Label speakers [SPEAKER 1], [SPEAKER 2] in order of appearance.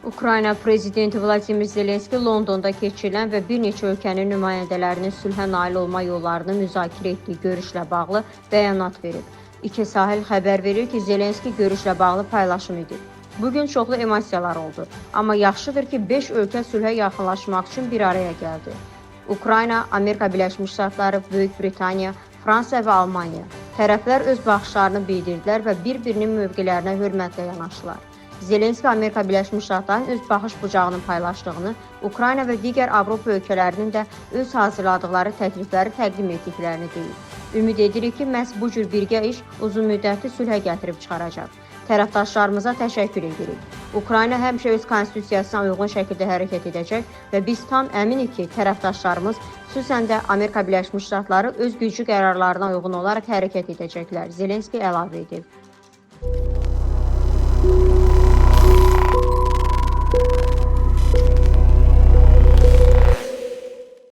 [SPEAKER 1] Ukrayna prezidenti Vladimir Zelenski Londonda keçirilən və bir neçə ölkənin nümayəndələrinin sülhə nail olma yollarını müzakirə etdiyi görüşlə bağlı bəyanat verib. İki sahil xəbər verir ki, Zelenski görüşlə bağlı paylaşım edib. Bugün çoxlu emosiyalar oldu, amma yaxşıdır ki, 5 ölkə sülhə yaxınlaşmaq üçün bir araya gəldi. Ukrayna, Amerika Birləşmiş Ştatları, Böyük Britaniya, Fransa və Almaniya tərəflər öz baxışlarını bildirdilər və bir-birinin mövqelərinə hörmətlə yanaşdılar. Zelenski Amerika Birləşmiş Ştatlarının öz baxış bucağını paylaşdığını, Ukrayna və digər Avropa ölkələrinin də öz hazırladıkları təklifləri təqdim etdiklərini deyib. Ümid edirik ki, məhz bu cür birgə iş uzun müddətli sülhə gətirib çıxaracaq. Tərəfdaşlarımıza təşəkkür edirik. Ukrayna həmişə öz konstitusiyasına uyğun şəkildə hərəkət edəcək və biz tam əminik ki, tərəfdaşlarımız, xüsusən də Amerika Birləşmiş Ştatları öz güclü qərarlarına uyğun olaraq hərəkət edəcəklər, Zelenski əlavə edib.